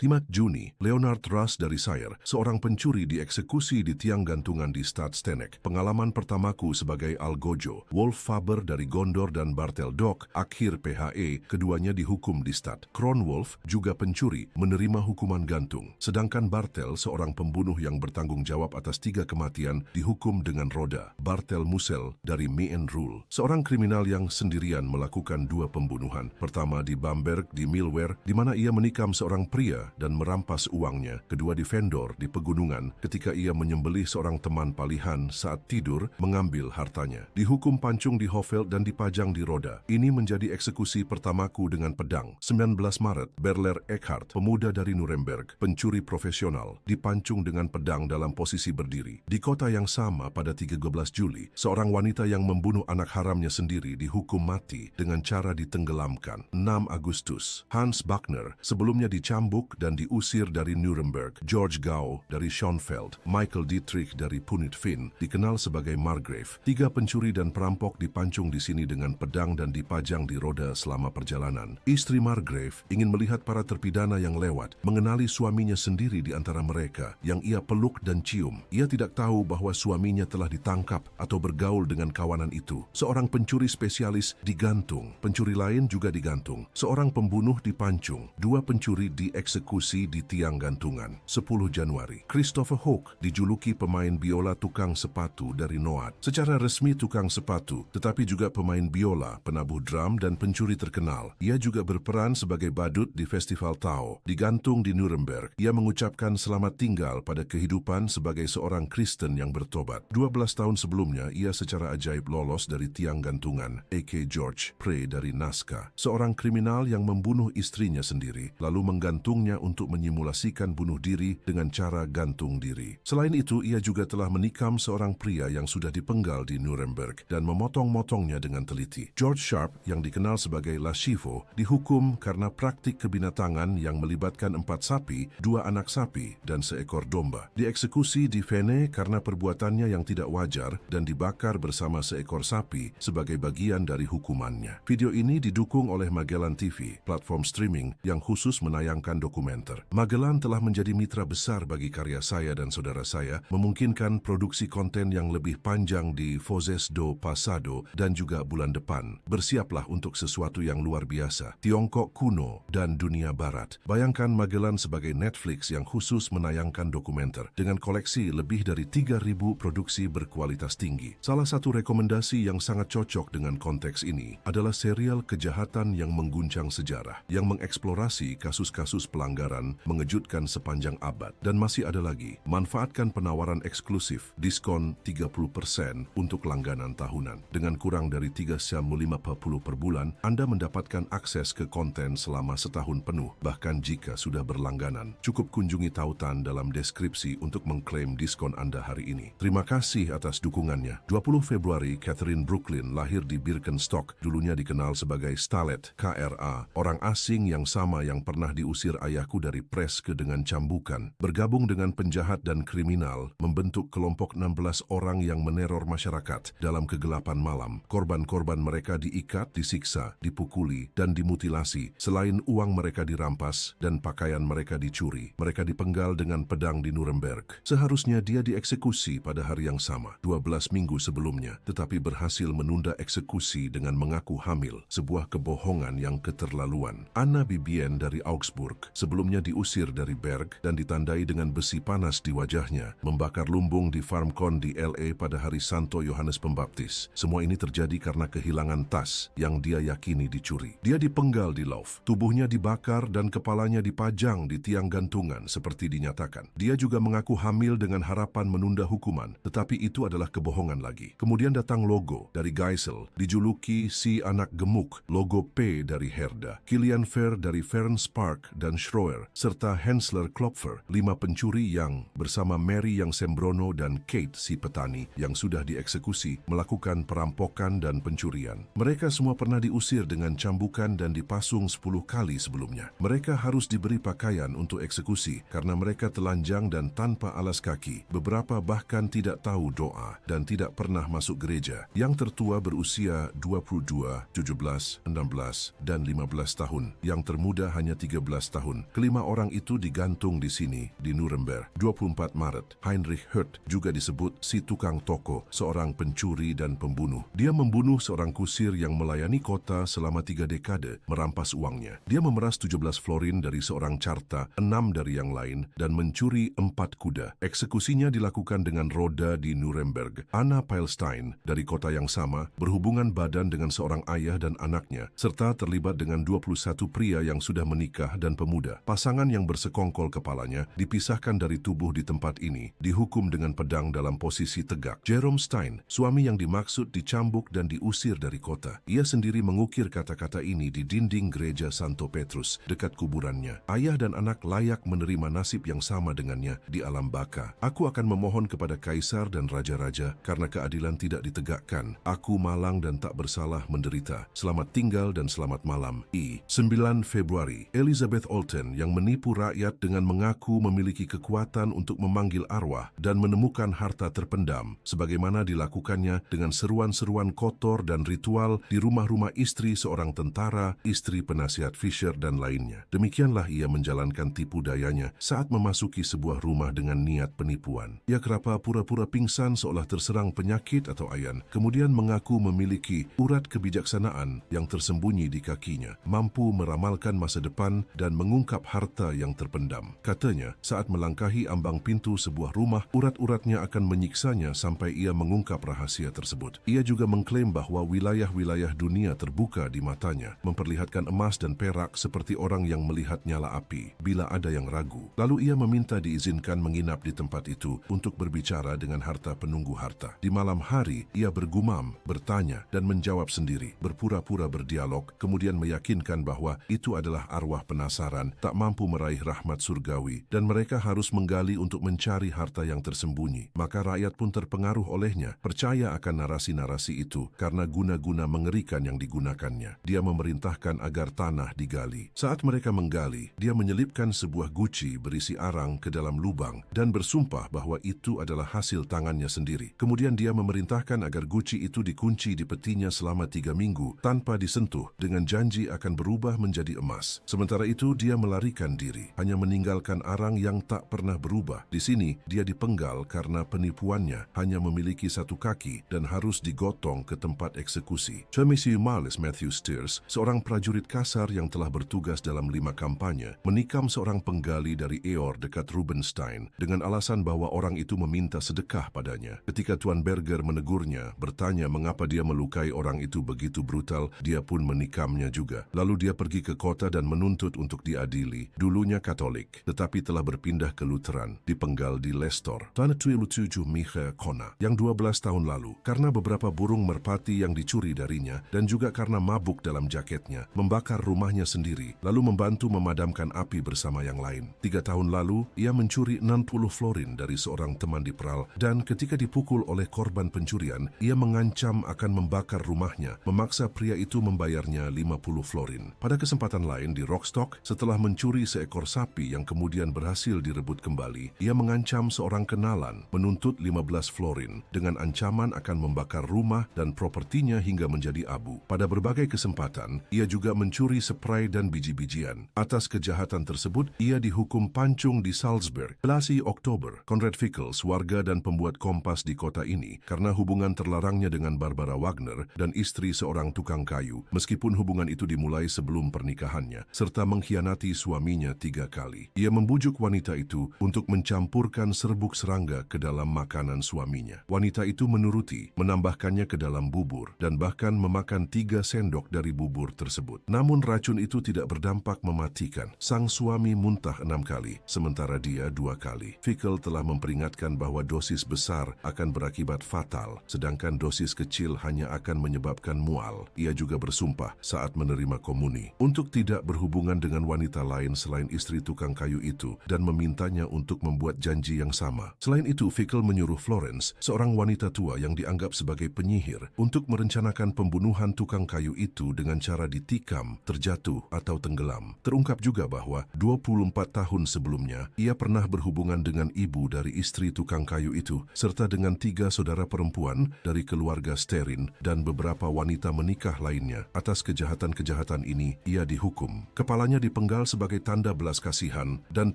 5 Juni, Leonard Russ dari Sayre, seorang pencuri dieksekusi di tiang gantungan di Stad Stenek. Pengalaman pertamaku sebagai algojo. Wolf Faber dari Gondor dan Bartel Dok, akhir PHE, keduanya dihukum di Stad. Kronwolf, juga pencuri, menerima hukuman gantung. Sedangkan Bartel, seorang pembunuh yang bertanggung jawab atas 3 kematian, dihukum dengan roda. Bartel Musel dari Meen Rule, seorang kriminal yang sendirian melakukan 2 pembunuhan. Pertama di Bamberg di Milwer, di mana ia menikam seorang pria dan merampas uangnya. Kedua di Vendor di pegunungan, ketika ia menyembelih seorang teman palihan saat tidur mengambil hartanya. Dihukum pancung di Hofeld dan dipajang di roda. Ini menjadi eksekusi pertamaku dengan pedang. 19 Maret, Berler Eckhart, pemuda dari Nuremberg, pencuri profesional, dipancung dengan pedang dalam posisi berdiri. Di kota yang sama pada 13 Juli, seorang wanita yang membunuh anak haramnya sendiri dihukum mati dengan cara ditenggelamkan. 6 Agustus, Hans Bachner, sebelumnya dicambuk dan diusir dari Nuremberg. George Gau dari Schönfeld, Michael Dietrich dari Punitfin, dikenal sebagai Margrave. 3 pencuri dan perampok dipancung di sini dengan pedang dan dipajang di roda selama perjalanan. Istri Margrave ingin melihat para terpidana yang lewat, mengenali suaminya sendiri di antara mereka, yang ia peluk dan cium. Ia tidak tahu bahwa suaminya telah ditangkap atau bergaul dengan kawanan itu. Seorang pencuri spesialis digantung, pencuri lain juga digantung. Seorang pembunuh dipancung, 2 pencuri dieksekusi di tiang gantungan. 10 Januari, Christopher Hook dijuluki pemain biola tukang sepatu dari Noat. Secara resmi tukang sepatu, tetapi juga pemain biola, penabuh drum dan pencuri terkenal. Ia juga berperan sebagai badut di Festival Tao. Digantung di Nuremberg, ia mengucapkan selamat tinggal pada kehidupan sebagai seorang Kristen yang bertobat. 12 tahun sebelumnya, ia secara ajaib lolos dari tiang gantungan. A.K. George Prey dari Nazca, seorang kriminal yang membunuh istrinya sendiri, lalu menggantungnya untuk menyimulasikan bunuh diri dengan cara gantung diri. Selain itu, ia juga telah menikam seorang pria yang sudah dipenggal di Nuremberg dan memotong-motongnya dengan teliti. George Sharp, yang dikenal sebagai Lascivo, dihukum karena praktik kebinatangan yang melibatkan 4 sapi, 2 anak sapi, dan seekor domba. Dieksekusi di Vene karena perbuatannya yang tidak wajar dan dibakar bersama seekor sapi sebagai bagian dari hukumannya. Video ini didukung oleh Magellan TV, platform streaming yang khusus menayangkan dokumenter. Magellan telah menjadi mitra besar bagi karya saya dan saudara saya, memungkinkan produksi konten yang lebih panjang di Vozes do Passado dan juga bulan depan. Bersiaplah untuk sesuatu yang luar biasa, Tiongkok kuno dan dunia barat. Bayangkan Magellan sebagai Netflix yang khusus menayangkan dokumenter dengan koleksi lebih dari 3.000 produksi berkualitas tinggi. Salah satu rekomendasi yang sangat cocok dengan konteks ini adalah serial kejahatan yang mengguncang sejarah, yang mengeksplorasi kasus-kasus pelanggaran mengejutkan sepanjang abad. Dan masih ada lagi, manfaatkan penawaran eksklusif, diskon 30% untuk langganan tahunan. Dengan kurang dari 350 per bulan, Anda mendapatkan akses ke konten selama setahun penuh, bahkan jika sudah berlangganan. Cukup kunjungi tautan dalam deskripsi untuk mengklaim diskon Anda hari ini. Terima kasih atas dukungannya. 20 Februari, Catherine Brooklyn lahir di Birkenstock, dulunya dikenal sebagai Starlet, KRA, orang asing yang sama yang pernah diusir ayahku dari Preske dengan cambukan, bergabung dengan penjahat dan kriminal, membentuk kelompok 16 orang yang meneror masyarakat dalam kegelapan malam. Korban-korban mereka diikat, disiksa, dipukuli, dan dimutilasi. Selain uang mereka dirampas dan pakaian mereka dicuri, mereka dipenggal dengan pedang di Nuremberg. Seharusnya dia dieksekusi pada hari yang sama, 12 minggu sebelumnya, tetapi berhasil menunda eksekusi dengan mengaku hamil, sebuah kebohongan yang keterlaluan. Anna Bibien dari Augsburg, sebelumnya diusir dari Berg dan ditandai dengan besi panas di wajahnya, membakar lumbung di FarmCon di LA pada hari Santo Yohanes Pembaptis. Semua ini terjadi karena kehilangan tas yang dia yakini dicuri. Dia dipenggal di Lauf, tubuhnya dibakar dan kepalanya dipajang di tiang gantungan seperti dinyatakan. Dia juga mengaku hamil dengan harapan menunda hukuman, tetapi itu adalah kebohongan lagi. Kemudian datang Logo dari Geisel, dijuluki si anak gemuk, Logo P dari Herda, Kilian Fair dari Fernspark dan Schroer, serta Hensler Klopfer, 5 pencuri yang bersama Mary yang sembrono dan Kate si petani yang sudah dieksekusi melakukan perampokan dan pencurian. Mereka semua pernah diusir dengan cambukan dan dipasung 10 kali sebelumnya. Mereka harus diberi pakaian untuk eksekusi karena mereka telanjang dan tanpa alas kaki. Beberapa bahkan tidak tahu doa dan tidak pernah masuk gereja. Yang tertua berusia 22, 17, 16, dan 15 tahun. Yang termuda hanya 13 tahun Kelima orang itu digantung di sini, di Nuremberg. 24 Maret, Heinrich Hirt, juga disebut si tukang toko, seorang pencuri dan pembunuh. Dia membunuh seorang kusir yang melayani kota selama 3 dekade, merampas uangnya. Dia memeras 17 florin dari seorang carta, 6 dari yang lain, dan mencuri 4 kuda. Eksekusinya dilakukan dengan roda di Nuremberg. Anna Peilstein, dari kota yang sama, berhubungan badan dengan seorang ayah dan anaknya, serta terlibat dengan 21 pria yang sudah menikah dan pemuda. Pasangan yang bersekongkol kepalanya dipisahkan dari tubuh di tempat ini, dihukum dengan pedang dalam posisi tegak. Jerome Stein, suami yang dimaksud, dicambuk dan diusir dari kota. Ia sendiri mengukir kata-kata ini di dinding gereja Santo Petrus dekat kuburannya. Ayah dan anak layak menerima nasib yang sama dengannya di alam baka. Aku akan memohon kepada kaisar dan raja-raja karena keadilan tidak ditegakkan. Aku malang dan tak bersalah menderita. Selamat tinggal dan selamat malam. 9 Februari, Elizabeth Olten yang menipu rakyat dengan mengaku memiliki kekuatan untuk memanggil arwah dan menemukan harta terpendam, sebagaimana dilakukannya dengan seruan-seruan kotor dan ritual di rumah-rumah istri seorang tentara, istri penasihat Fisher dan lainnya. Demikianlah ia menjalankan tipu dayanya saat memasuki sebuah rumah dengan niat penipuan. Ia kerapa pura-pura pingsan seolah terserang penyakit atau ayan, kemudian mengaku memiliki urat kebijaksanaan yang tersembunyi di kakinya, mampu meramalkan masa depan dan mengungkap harta yang terpendam. Katanya, saat melangkahi ambang pintu sebuah rumah, urat-uratnya akan menyiksanya sampai ia mengungkap rahasia tersebut. Ia juga mengklaim bahwa wilayah-wilayah dunia terbuka di matanya, memperlihatkan emas dan perak seperti orang yang melihat nyala api bila ada yang ragu. Lalu ia meminta diizinkan menginap di tempat itu untuk berbicara dengan harta penunggu harta. Di malam hari, ia bergumam, bertanya, dan menjawab sendiri, berpura-pura berdialog, kemudian meyakinkan bahwa itu adalah arwah penasaran, tak mampu meraih rahmat surgawi, dan mereka harus menggali untuk mencari harta yang tersembunyi. Maka rakyat pun terpengaruh olehnya, percaya akan narasi-narasi itu karena guna-guna mengerikan yang digunakannya. Dia memerintahkan agar tanah digali. Saat mereka menggali, dia menyelipkan sebuah guci berisi arang ke dalam lubang dan bersumpah bahwa itu adalah hasil tangannya sendiri. Kemudian dia memerintahkan agar guci itu dikunci di petinya selama 3 minggu tanpa disentuh dengan janji akan berubah menjadi emas. Sementara itu dia melarikan diri, hanya meninggalkan arang yang tak pernah berubah. Di sini dia dipenggal karena penipuannya hanya memiliki 1 kaki dan harus digotong ke tempat eksekusi. Chemisi Marlis Matthew Steers, seorang prajurit kasar yang telah bertugas dalam 5 kampanye, menikam seorang penggali dari Eor dekat Rubenstein dengan alasan bahwa orang itu meminta sedekah padanya. Ketika Tuan Berger menegurnya, bertanya mengapa dia melukai orang itu begitu brutal, dia pun menikamnya juga. Lalu dia pergi ke kota dan menuntut untuk diadili. Dulunya Katolik, tetapi telah berpindah ke Lutheran, dipenggal di Leicester. Tuan Tuilutuju Michael Kona, yang 12 tahun lalu, karena beberapa burung merpati yang dicuri darinya dan juga karena mabuk dalam jaketnya, membakar rumahnya sendiri, lalu membantu memadamkan api bersama yang lain. 3 tahun lalu, ia mencuri 60 florin dari seorang teman di Pral, dan ketika dipukul oleh korban pencurian, ia mengancam akan membakar rumahnya, memaksa pria itu membayarnya 50 florin. Pada kesempatan lain di Rockstock, setelah mencuri seekor sapi yang kemudian berhasil direbut kembali, ia mengancam seorang kenalan, menuntut 15 florin, dengan ancaman akan membakar rumah dan propertinya hingga menjadi abu. Pada berbagai kesempatan, ia juga mencuri spray dan biji-bijian. Atas kejahatan tersebut, ia dihukum pancung di Salzburg. 11 Oktober, Konrad Vickels, warga dan pembuat kompas di kota ini, karena hubungan terlarangnya dengan Barbara Wagner dan istri seorang tukang kayu, meskipun hubungan itu dimulai sebelum pernikahannya, serta mengkhianati suaminya 3 kali. Ia membujuk wanita itu untuk mencampurkan serbuk serangga ke dalam makanan suaminya. Wanita itu menuruti, menambahkannya ke dalam bubur, dan bahkan memakan 3 sendok dari bubur tersebut. Namun racun itu tidak berdampak mematikan. Sang suami muntah 6 kali, sementara dia 2 kali. Vickel telah memperingatkan bahwa dosis besar akan berakibat fatal, sedangkan dosis kecil hanya akan menyebabkan mual. Ia juga bersumpah saat menerima komuni untuk tidak berhubungan dengan wanita lain selain istri tukang kayu itu dan memintanya untuk membuat janji yang sama. Selain itu, Vickel menyuruh Florence, seorang wanita tua yang dianggap sebagai penyihir, untuk merencanakan pembunuhan tukang kayu itu dengan cara ditikam, terjatuh, atau tenggelam. Terungkap juga bahwa 24 tahun sebelumnya, ia pernah berhubungan dengan ibu dari istri tukang kayu itu, serta dengan 3 saudara perempuan dari keluarga Sterin dan beberapa wanita menikah lainnya. Atas kejahatan-kejahatan ini, ia dihukum. Kepalanya dipenggal sebagai sebagai tanda belas kasihan dan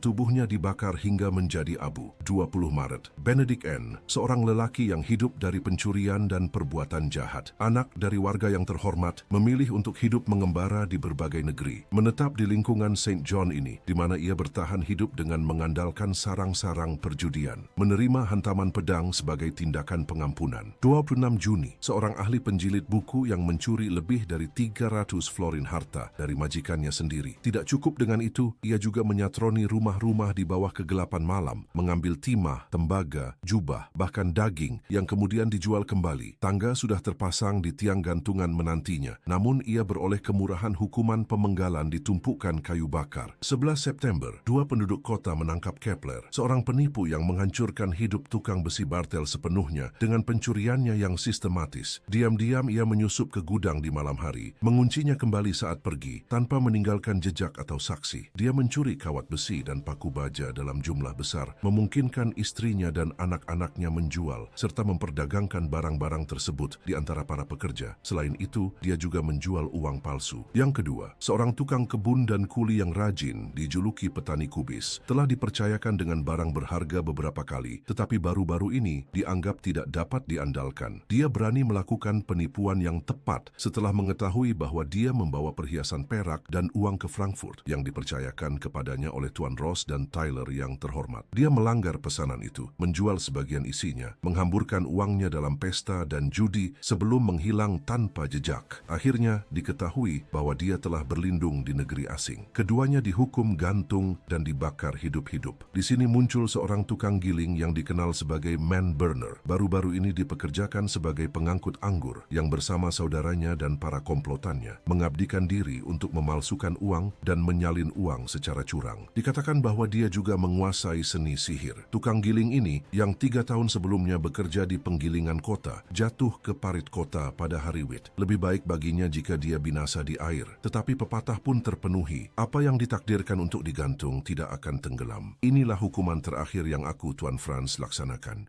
tubuhnya dibakar hingga menjadi abu. 20 Maret, Benedict N., seorang lelaki yang hidup dari pencurian dan perbuatan jahat, anak dari warga yang terhormat, memilih untuk hidup mengembara di berbagai negeri. Menetap di lingkungan St. John ini, di mana ia bertahan hidup dengan mengandalkan sarang-sarang perjudian. Menerima hantaman pedang sebagai tindakan pengampunan. 26 Juni, seorang ahli penjilid buku yang mencuri lebih dari 300 florin harta dari majikannya sendiri. Tidak cukup dengan itu, ia juga menyatroni rumah-rumah di bawah kegelapan malam, mengambil timah, tembaga, jubah, bahkan daging yang kemudian dijual kembali. Tangga sudah terpasang di tiang gantungan menantinya, namun ia beroleh kemurahan hukuman pemenggalan ditumpukan kayu bakar. 11 September, 2 penduduk kota menangkap Kepler, seorang penipu yang menghancurkan hidup tukang besi Bartel sepenuhnya dengan pencuriannya yang sistematis. Diam-diam ia menyusup ke gudang di malam hari, menguncinya kembali saat pergi, tanpa meninggalkan jejak atau saksi. Dia mencuri kawat besi dan paku baja dalam jumlah besar, memungkinkan istrinya dan anak-anaknya menjual, serta memperdagangkan barang-barang tersebut di antara para pekerja. Selain itu, dia juga menjual uang palsu. Yang kedua, seorang tukang kebun dan kuli yang rajin, dijuluki petani kubis, telah dipercayakan dengan barang berharga beberapa kali, tetapi baru-baru ini dianggap tidak dapat diandalkan. Dia berani melakukan penipuan yang tepat setelah mengetahui bahwa dia membawa perhiasan perak dan uang ke Frankfurt yang dipercayakan kepadanya oleh Tuan Ross dan Tyler yang terhormat. Dia melanggar pesanan itu, menjual sebagian isinya, menghamburkan uangnya dalam pesta dan judi sebelum menghilang tanpa jejak. Akhirnya diketahui bahwa dia telah berlindung di negeri asing. Keduanya dihukum gantung dan dibakar hidup-hidup. Di sini muncul seorang tukang giling yang dikenal sebagai man burner. Baru-baru ini dipekerjakan sebagai pengangkut anggur yang bersama saudaranya dan para komplotannya mengabdikan diri untuk memalsukan uang dan menyalin uang secara curang. Dikatakan bahwa dia juga menguasai seni sihir. Tukang giling ini yang 3 tahun sebelumnya bekerja di penggilingan kota jatuh ke parit kota pada hari Wit. Lebih baik baginya jika dia binasa di air. Tetapi pepatah pun terpenuhi. Apa yang ditakdirkan untuk digantung tidak akan tenggelam. Inilah hukuman terakhir yang aku, Tuan Franz, laksanakan.